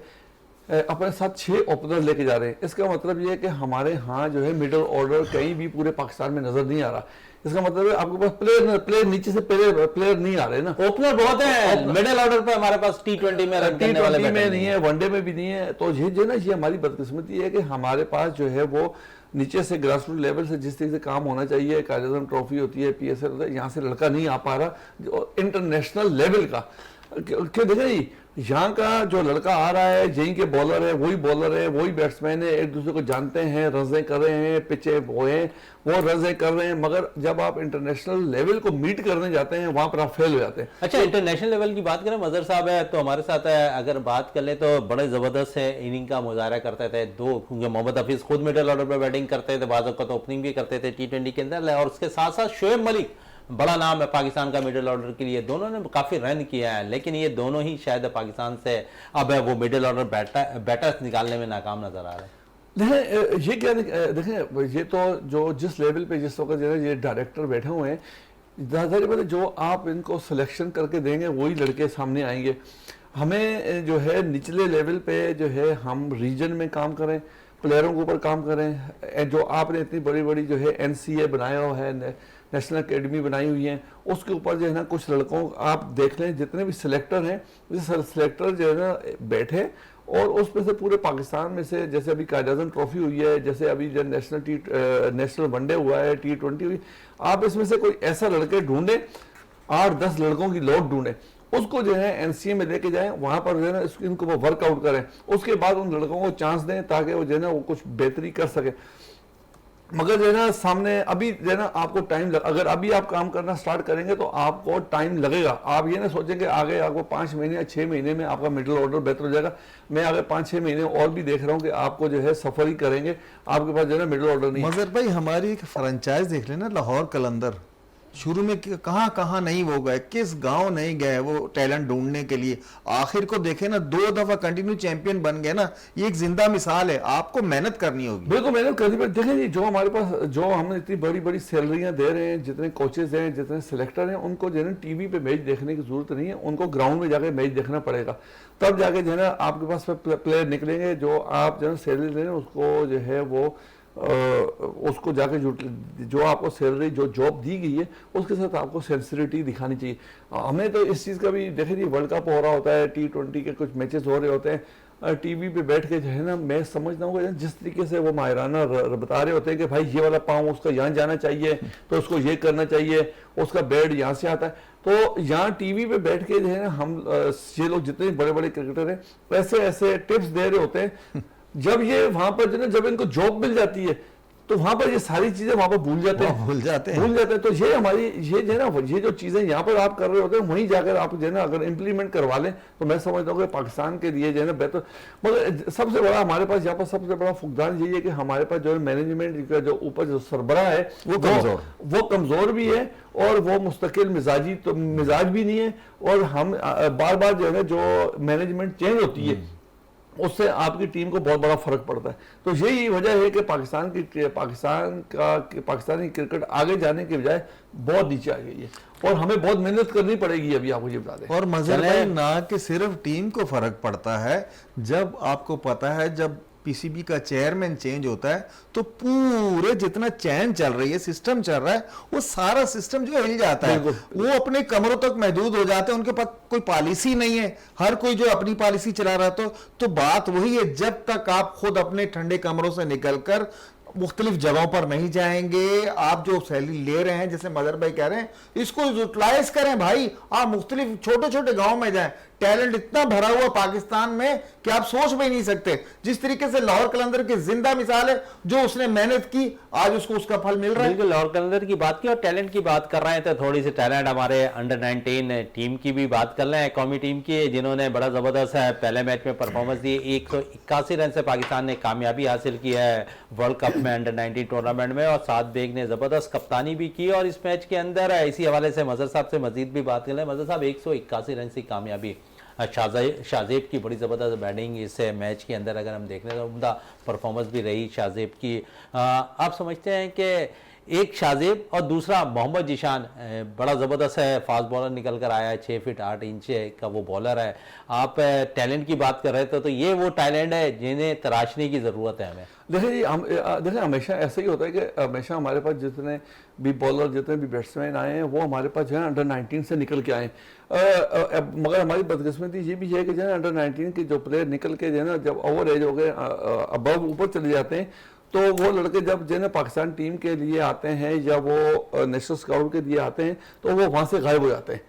अपने साथ 6 ओपनर लेके जा रहे हैं। इसका मतलब ये है कि हमारे यहाँ जो है मिडिल ऑर्डर कहीं भी पूरे पाकिस्तान में नज़र नहीं आ रहा। इसका मतलब है आपके पास प्लेयर नीचे से प्लेयर नहीं आ रहे ना। ओपनर बहुत है मिडिल ऑर्डर पे हमारे पास, T20 में रन करने वाले में नहीं है, वनडे में भी नहीं है। तो ये जो ना ये हमारी बदकिस्मती है कि हमारे पास जो है वो नीचे से ग्रास रूट लेवल से जिस तरीके से काम होना चाहिए, कायद-ए-आज़म ट्रॉफी होती है, PSL होता है, यहाँ से लड़का नहीं आ पा रहा इंटरनेशनल लेवल का। क्यों देखें यहाँ का जो लड़का आ रहा है, यहीं के बॉलर है, वही बैट्समैन है, एक दूसरे को जानते हैं, रजें कर रहे हैं, पिचे वो रजें कर रहे हैं, मगर जब आप इंटरनेशनल लेवल को मीट करने जाते हैं वहां पर आप फेल हो जाते हैं। अच्छा, इंटरनेशनल लेवल की बात करें, मजहर साहब है तो हमारे साथ है, अगर बात कर ले तो बड़े जबरदस्त है इनिंग का मुजाहरा करते थे दो, क्योंकि मोहम्मद हफीज खुद मिडिल ऑर्डर पर बैटिंग करते थे, बाज़ औक़ात ओपनिंग भी करते थे T20 के अंदर, और उसके साथ साथ शोएब मलिक बड़ा नाम है पाकिस्तान का मिडिल ऑर्डर के लिए। दोनों ने काफ़ी रन किया है, लेकिन ये दोनों ही शायद पाकिस्तान से अब है वो मिडिल ऑर्डर बैटर्स निकालने में नाकाम नजर आ रहे हैं। देखें ये क्या देखें, ये तो जो जिस लेवल पे जिस वक्त जो है ये डायरेक्टर बैठे हुए हैं, ज़्यादातर जो आप इनको सिलेक्शन करके देंगे वही लड़के सामने आएंगे। हमें जो है निचले लेवल पे जो है हम रीजन में काम करें, प्लेयरों के ऊपर काम करें। जो आपने इतनी बड़ी बड़ी जो है NCA बनाया हुआ है, नेशनल एकेडमी बनाई हुई है, उसके ऊपर जो है ना कुछ लड़कों आप देख लें, जितने भी सिलेक्टर हैं, सिलेक्टर जो है ना बैठे और उसमें से पूरे पाकिस्तान में से, जैसे अभी कायद-ए-आज़म ट्रॉफी हुई है, जैसे अभी जो नेशनल वनडे हुआ है, T20 हुई, आप इसमें से कोई ऐसा लड़के ढूंढे, 8-10 लड़कों की लोड ढूंढे, उसको जो है NCA में लेके जाएं, वहां पर जो है ना इनको वर्कआउट करें, उसके बाद उन लड़कों को चांस दें ताकि वो जो है ना वो कुछ बेहतरी कर सके। मगर जो है ना सामने अभी जो है ना आपको अगर अभी आप काम करना स्टार्ट करेंगे तो आपको टाइम लगेगा। आप ये ना सोचेंगे आगे आपको 5 महीने या 6 महीने में आपका मिडिल ऑर्डर बेहतर हो जाएगा। मैं अगर 5-6 महीने और भी देख रहा हूँ कि आपको जो है सफर ही करेंगे, आपके पास जो है ना मिडिल ऑर्डर नहीं। मजहर भाई, हमारी एक फ्रेंचाइज देख लेना, लाहौर कलंदर, शुरू में कहाँ कहाँ नहीं वो गए, किस गांव नहीं गए वो टैलेंट ढूंढने के लिए, आखिर को देखे ना 2 दफा कंटिन्यू चैंपियन बन गए ना। ये एक जिंदा मिसाल है, आपको मेहनत करनी होगी। बिल्कुल मेहनत करनी पड़ेगी। देखें जी, जो हमारे पास जो हम इतनी बड़ी बड़ी सैलरियां दे रहे हैं, जितने कोचेज हैं, जितने सिलेक्टर हैं, उनको जो है ना TV पे मैच देखने की जरूरत नहीं है, उनको ग्राउंड में जाकर मैच देखना पड़ेगा। तब जाके जो है ना आपके पास प्लेयर निकलेंगे। जो आप जो है सैलरी ले रहे हैं उसको जो है वो उसको जाके जो आपको सैलरी जो जॉब दी गई है उसके साथ आपको सिंसियरिटी दिखानी चाहिए। हमें तो इस चीज़ का भी देखे जी, वर्ल्ड कप हो रहा होता है, T20 के कुछ मैचेस हो रहे होते हैं, TV पे बैठ के जो है ना मैं समझता हूँ कि जिस तरीके से वो माहिराना बता रहे होते हैं कि भाई ये वाला पाँव उसका यहाँ जाना चाहिए तो उसको ये करना चाहिए, उसका बैट यहाँ से आता है। तो यहाँ TV पे बैठ के जो है ना हम ये लोग जितने बड़े बड़े क्रिकेटर हैं ऐसे ऐसे टिप्स दे रहे होते हैं। जब ये वहां पर जो ना जब इनको जॉब मिल जाती है तो वहां पर ये सारी चीजें वहां पर भूल जाते हैं। तो ये हमारी ये जो है ना ये जो चीजें यहाँ पर आप कर रहे होते हैं वहीं जाकर आप जो है ना अगर इम्प्लीमेंट करवा लें तो मैं समझता हूँ कि पाकिस्तान के लिए जो है ना बेहतर। मगर सबसे बड़ा हमारे पास यहाँ पर सबसे बड़ा फुकदान यही है कि हमारे पास जो है मैनेजमेंट का जो ऊपर जो सरबराह है वो कमजोर भी है और वो मुस्तकिल मिजाज भी नहीं है। और हम बार बार जो है ना जो मैनेजमेंट चेंज होती है उससे आपकी टीम को बहुत बड़ा फर्क पड़ता है। तो यही वजह है कि पाकिस्तानी क्रिकेट आगे जाने के बजाय बहुत नीचे आ गई है और हमें बहुत मेहनत करनी पड़ेगी। अभी आपको ये बता दें। और मजहर भाई, ना कि सिर्फ टीम को फर्क पड़ता है, जब आपको पता है जब PCB का चेयरमैन चेंज होता है तो पूरे जितना चैन चल रही है, सिस्टम चल रहा है, वो सारा सिस्टम जो हिल जाता है। वो अपने कमरों तक महदूद हो जाते हैं, उनके पास कोई पॉलिसी नहीं है, हर कोई जो अपनी पॉलिसी चला रहा तो बात वही है, जब तक आप खुद अपने ठंडे कमरों से निकलकर मुख्तलिफ जगहों पर नहीं जाएंगे, आप जो सैलरी ले रहे हैं, जैसे मदर भाई कह रहे हैं, इसको यूटिलाइज करें भाई। आप मुख्तलिफ छोटे छोटे गाँव में जाएं, टैलेंट इतना भरा हुआ पाकिस्तान में कि आप सोच भी नहीं सकते। जिस तरीके से लाहौर कलंदर की जिंदा मिसाल है, जो उसने मेहनत की आज उसको उसका फल मिल रहा है। बिल्कुल, लाहौर कलंदर की बात की और टैलेंट की बात कर रहे हैं तो थोड़ी सी टैलेंट हमारे अंडर 19 टीम की भी बात कर रहे हैं, कौमी टीम की, जिन्होंने बड़ा जबरदस्त है पहले मैच में परफॉर्मेंस दी। 181 रन से पाकिस्तान ने कामयाबी हासिल की है वर्ल्ड कप में अंडर 19 टूर्नामेंट में, और साद बेग ने जबरदस्त कप्तानी भी की। और इस मैच के अंदर इसी हवाले से मजहर साहब से मजीद भी बात कर रहे हैं। मजहर साहब, 181 रन की कामयाबी, शाहजेब की बड़ी ज़बरदस्त बैटिंग इस मैच के अंदर अगर हम देख रहे हैं तो उम्दा परफॉर्मेंस भी रही शाहजेब की। आप समझते हैं कि एक शाहजेब और दूसरा मोहम्मद जीशान बड़ा ज़बरदस्त है, फास्ट बॉलर निकल कर आया है, 6 फीट 8 इंच का वो बॉलर है। आप टैलेंट की बात कर रहे थे तो ये वो टैलेंट है जिन्हें तराशने की ज़रूरत है हमें। देखिए हमेशा ऐसा ही होता है कि हमेशा हमारे पास जितने भी बॉलर, जितने भी बैट्समैन आए हैं वो हमारे पास जो है अंडर 19 से निकल के आए हैं। मगर हमारी बदकिस्मती ये भी है कि जो है अंडर 19 के जो प्लेयर निकल के जो है ना, जब ओवर एज हो गए, अबव ऊपर चले जाते हैं, तो वो लड़के जब जो है पाकिस्तान टीम के लिए आते हैं या वो नेशनल स्काउट के लिए आते हैं तो वो वहाँ से गायब हो जाते हैं,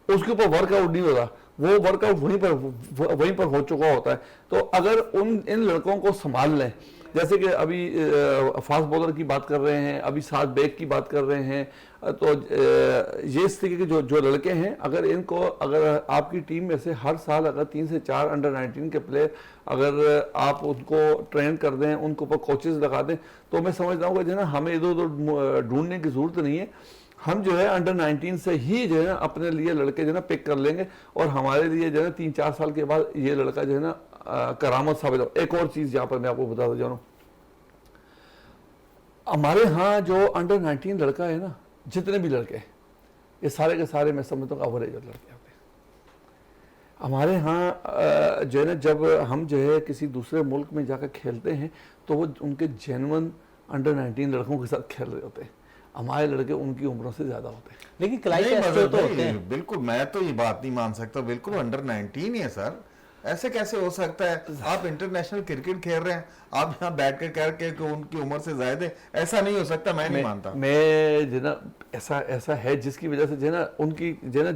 उसके ऊपर वर्कआउट नहीं होता, वो वर्कआउट वहीं पर हो चुका होता है। तो अगर इन लड़कों को संभाल लें, जैसे कि अभी फास्ट बॉलर की बात कर रहे हैं, अभी साद बेग की बात कर रहे हैं, तो ये इस तरीके के जो लड़के हैं, अगर आपकी टीम में से हर साल अगर 3 से 4 अंडर 19 के प्लेयर अगर आप उनको ट्रेन कर दें, उनको ऊपर कोचेज लगा दें, तो मैं समझता हूँ कि जो है ना हमें इधर उधर ढूंढने की जरूरत नहीं है। हम जो है अंडर 19 से ही जो है ना अपने लिए लड़के जो है ना पिक कर लेंगे, और हमारे लिए जो है 3-4 साल के बाद ये लड़का जो है ना करामत साबित हो। एक और चीज यहाँ पर मैं आपको बताता जाऊँ, हमारे यहाँ जो अंडर 19 लड़का है ना, जितने भी लड़के ये सारे के सारे मैं समझता हूँ अवरेज लड़के होते हैं हमारे यहाँ। जो है ना जब हम जो है किसी दूसरे मुल्क में जाकर खेलते हैं तो वो उनके जेन्युइन अंडर 19 लड़कों के साथ खेल रहे होते हैं, हमारे लड़के उनकी उम्रों से ज्यादा होते हैं। लेकिन क्लाइटेस्ट तो होते हैं। बिल्कुल, मैं तो ये बात नहीं मान सकता, बिल्कुल अंडर 19 ही है सर, ऐसे कैसे हो सकता है? आप इंटरनेशनल क्रिकेट खेल रहे हैं, आप यहाँ बैठ कर कह के कि उनकी उम्र से ज्यादा है, ऐसा नहीं हो सकता, मैं नहीं मानता। मैं जो ना ऐसा है जिसकी वजह से जो है ना उनकी जो है ना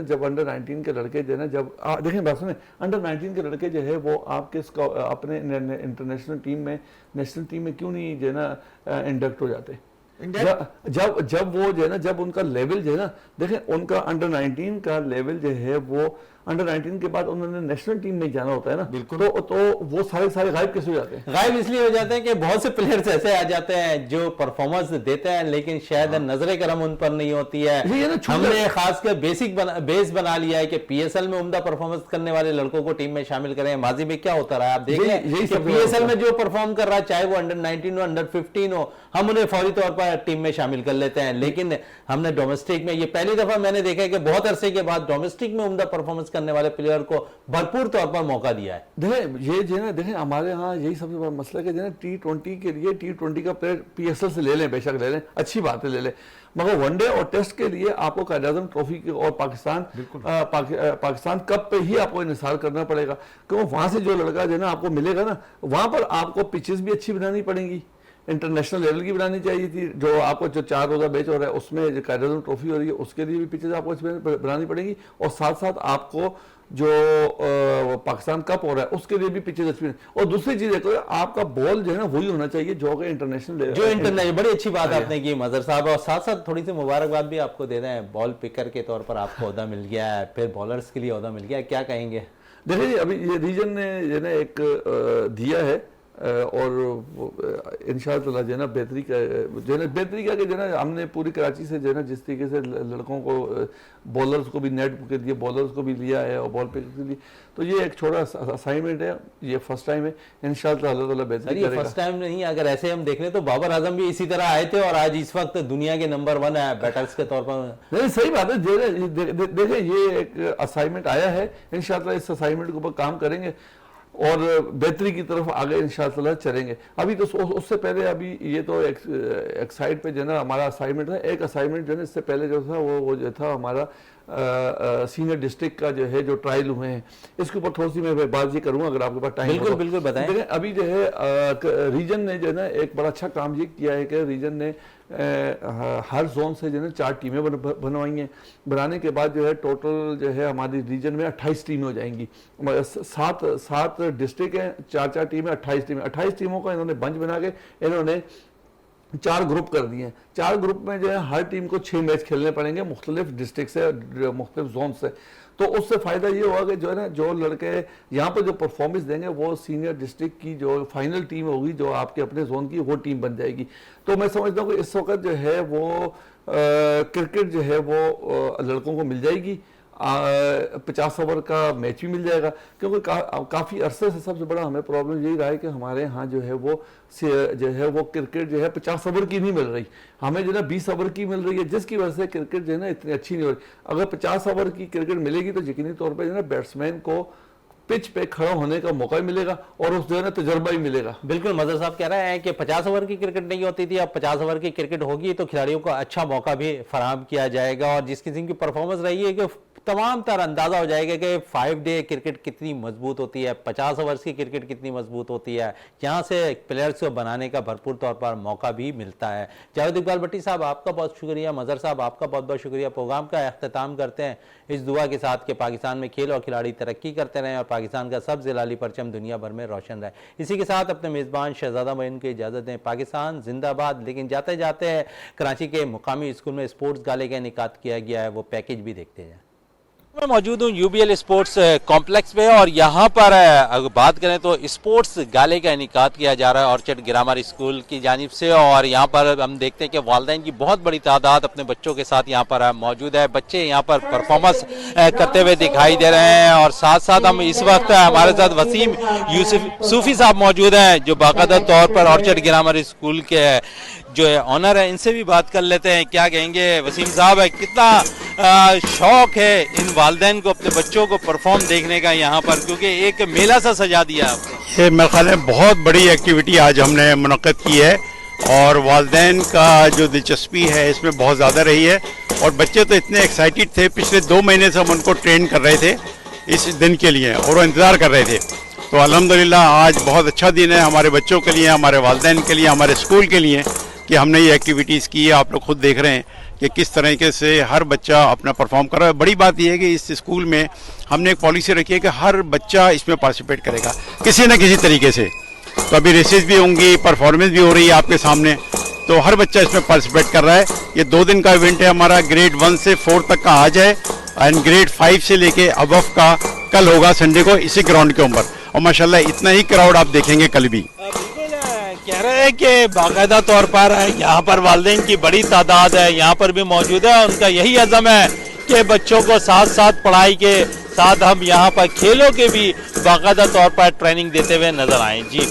जब अंडर 19 के लड़के जो है ना, जब देखें बात सुने, अंडर 19 के लड़के जो है वो आपके अपने इंटरनेशनल टीम में, नेशनल टीम में क्यों नहीं जो है ना इंडक्ट हो जाते? जब वो जो है ना, जब उनका लेवल जो है ना, देखें उनका अंडर 19 का लेवल जो है वो अंडर 19 के बाद उन्होंने नेशनल टीम में जाना होता है ना, बिल्कुल। तो वो सारे गायब कैसे हो जाते हैं? गायब इसलिए हो जाते हैं कि बहुत से प्लेयर्स ऐसे आ जाते हैं जो परफॉर्मेंस देते हैं लेकिन शायद नजरे करम उन पर नहीं होती है। हमने खासकर बेस बना लिया है कि पीएसएल में उम्दा परफॉर्मेंस करने वाले लड़कों को टीम में शामिल करें। माजी में क्या होता रहा है आप देखें, पीएसएल में जो परफॉर्म कर रहा है, चाहे वो अंडर 19 हो, अंडर 15 हो, हम उन्हें फौरी तौर पर टीम में शामिल कर लेते हैं। लेकिन हमने डोमेस्टिक में, ये पहली दफा मैंने देखा है कि बहुत अरसे के बाद डोमेस्टिक में उम्दा परफॉर्मेंस करने वाले प्लेयर को भरपूर तौर पर मौका दिया है। देखें हमारे यहाँ यही सबसे बड़ा मसला है कि T20 के लिए T20 का प्लेयर पीएसएल से ले लें, बेशक ले लें, अच्छी बात है ले लें, मगर वनडे और टेस्ट के लिए आपको कायद-ए-आज़म ट्रॉफी और पाकिस्तान कप पे ही आपको इंतजार करना पड़ेगा, क्योंकि वहां से जो लड़का जो है ना आपको मिलेगा ना, वहां पर आपको पिचेस भी अच्छी बनानी पड़ेंगी, इंटरनेशनल लेवल की बनानी चाहिए थी। जो आपको जो 4 रोजा मैच हो रहा है उसमें कायद-ए-आज़म ट्रॉफी हो रही है, उसके लिए भी पिचेस आपको बनानी पड़ेंगी, और साथ साथ आपको जो पाकिस्तान कप हो रहा है उसके लिए भी पिचेस अच्छी। और दूसरी चीज है आपका बॉल जो है ना वही होना चाहिए जो कि इंटरनेशनल। बड़ी अच्छी बात आपने की मजहर साहब, और साथ साथ थोड़ी सी मुबारकबाद भी आपको दे रहे हैं, बॉल पिकर के तौर पर आपको ओहदा मिल गया है, फिर बॉलर्स के लिए ओहदा मिल गया है, क्या कहेंगे? देखिए अभी ये रीजन ने जो है एक दिया है, और इंशाअल्लाह जो है ना बेहतरी का जो है ना हमने पूरी कराची से जो है ना जिस तरीके से लड़कों को, बॉलर्स को भी नेट के लिए बॉलर्स को भी लिया है और बॉल पे के लिए, तो ये एक छोटा असाइनमेंट है, ये फर्स्ट टाइम है, इंशाअल्लाह अल्लाह ताला बेहतरी करेगा। फर्स्ट टाइम नहीं, अगर ऐसे हम देख रहे तो बाबर आजम भी इसी तरह आए थे और आज इस वक्त दुनिया के नंबर 1 है बैटर्स के तौर पर। नहीं सही बात है, देखें ये एक असाइनमेंट आया है, इंशाअल्लाह इस असाइनमेंट के ऊपर काम करेंगे और बेहतरी की तरफ आगे इंशाअल्लाह चलेंगे। अभी तो उससे पहले अभी ये तो एक साइड पे जो है ना हमारा असाइनमेंट है, एक असाइनमेंट जो है इससे पहले जो था वो जो था हमारा सीनियर डिस्ट्रिक्ट का जो है जो ट्रायल हुए हैं, इसके ऊपर थोड़ी सी मैं बात ये करूंगा अगर आपके पास टाइम। बिल्कुल बताएं। अभी जो है रीजन ने जो है ना एक बड़ा अच्छा काम ये किया है कि रीजन ने हर जोन से जो है 4 टीमें बनवाई हैं। बनाने के बाद जो है टोटल जो है हमारी रीजन में 28 टीमें हो जाएंगी। 7 डिस्ट्रिक्ट हैं, 4 टीमें, 28 टीमें। 28 टीमों का इन्होंने बंच बना के इन्होंने 4 ग्रुप कर दिए हैं। 4 ग्रुप में जो है हर टीम को 6 मैच खेलने पड़ेंगे मुख्तलिफ डिस्ट्रिक्ट से, मुख्तलिफ जोन से। तो उससे फ़ायदा ये होगा कि जो है ना, जो लड़के यहाँ पर जो परफॉर्मेंस देंगे वो सीनियर डिस्ट्रिक्ट की जो फाइनल टीम होगी, जो आपके अपने जोन की, वो टीम बन जाएगी। तो मैं समझता हूँ कि इस वक्त जो है वो क्रिकेट जो है वो लड़कों को मिल जाएगी। 50 ओवर का मैच भी मिल जाएगा, क्योंकि काफ़ी अरसे से सबसे बड़ा हमें प्रॉब्लम यही रहा है कि हमारे यहाँ जो है वो क्रिकेट जो है 50 ओवर की नहीं मिल रही, हमें जो है 20 ओवर की मिल रही है, जिसकी वजह से क्रिकेट जो है ना इतनी अच्छी नहीं हो रही। अगर 50 ओवर की क्रिकेट मिलेगी तो यकीनी तौर पर जो है बैट्समैन को पिच पे खड़ा होने का मौका भी मिलेगा और उस जो है ना तजर्बा भी मिलेगा। बिल्कुल, मजहर साहब कह रहे हैं कि 50 ओवर की क्रिकेट नहीं होती थी, अब 50 ओवर की क्रिकेट होगी तो खिलाड़ियों को अच्छा मौका भी फराहम किया जाएगा और जिस किस्म की परफॉर्मेंस रही है कि तमाम तरह अंदाजा हो जाएगा कि 5 डे क्रिकेट कितनी मजबूत होती है, 50 ओवर्स की क्रिकेट कितनी मजबूत होती है। यहाँ से प्लेयर्स को बनाने का भरपूर तौर पर मौका भी मिलता है। जावेद इकबाल भट्टी साहब, आपका बहुत शुक्रिया। मजहर साहब, आपका बहुत बहुत शुक्रिया। प्रोग्राम का अख्ताम करते हैं इस दुआ के साथ कि पाकिस्तान में खेल और खिलाड़ी तरक्की करते रहें और पाकिस्तान का सब जिलाली परचम दुनिया भर में रोशन रहे। इसी के साथ अपने मेज़बान शहजादा मोइन को इजाज़त दें। पाकिस्तान जिंदाबाद। लेकिन जाते जाते कराची के मुकामी स्कूल में स्पोर्ट्स गाले का इनेकाद किया गया है, वो पैकेज भी देखते हैं। मैं मौजूद हूँ यूबीएल स्पोर्ट्स कॉम्प्लेक्स में और यहाँ पर अगर बात करें तो स्पोर्ट्स गाले का इनेकाद किया जा रहा है ऑर्चिड ग्रामर स्कूल की जानिब से और यहाँ पर हम देखते हैं कि वालिदैन की बहुत बड़ी तादाद अपने बच्चों के साथ यहाँ पर मौजूद है। बच्चे यहाँ पर परफॉर्मेंस करते हुए दिखाई दे रहे हैं और साथ साथ हम इस वक्त हमारे साथ वसीम यूसुफ सूफी साहब मौजूद हैं जो बाकायदा तौर पर ऑर्चिड ग्रामर स्कूल के जो है ऑनर है। इनसे भी बात कर लेते हैं, क्या कहेंगे वसीम साहब, कितना शौक है इन वालिदैन को अपने बच्चों को परफॉर्म देखने का यहाँ पर, क्योंकि एक मेला सा सजा दिया आपने। ये मेरे ख्याल में बहुत बड़ी एक्टिविटी आज हमने मुनक्कद की है और वालिदैन का जो दिलचस्पी है इसमें बहुत ज़्यादा रही है और बच्चे तो इतने एक्साइटेड थे। पिछले 2 महीने से हम उनको ट्रेन कर रहे थे इस दिन के लिए और वो इंतज़ार कर रहे थे। तो अल्हम्दुलिल्लाह आज बहुत अच्छा दिन है हमारे बच्चों के लिए, हमारे वालिदैन के लिए, हमारे स्कूल के लिए कि हमने ये एक्टिविटीज़ की है। आप लोग खुद देख रहे हैं कि किस तरीके से हर बच्चा अपना परफॉर्म कर रहा है। बड़ी बात यह है कि इस स्कूल में हमने एक पॉलिसी रखी है कि हर बच्चा इसमें पार्टिसिपेट करेगा किसी न किसी तरीके से। तो अभी रेसेस भी होंगी, परफॉर्मेंस भी हो रही है आपके सामने, तो हर बच्चा इसमें पार्टिसिपेट कर रहा है। ये 2 दिन का इवेंट है हमारा, ग्रेड 1 से 4 तक का आज है एंड ग्रेड 5 से लेके अबव का कल होगा संडे को इसी ग्राउंड के ऊपर और माशाल्लाह इतना ही क्राउड आप देखेंगे कल भी। कह रहे हैं कि बाकायदा तौर पर यहाँ पर वालिदैन की बड़ी तादाद है, यहाँ पर भी मौजूद है। उनका यही अज़म है कि बच्चों को साथ साथ पढ़ाई के साथ हम यहाँ पर खेलों के भी बाकायदा तौर पर ट्रेनिंग देते हुए नजर आए। जी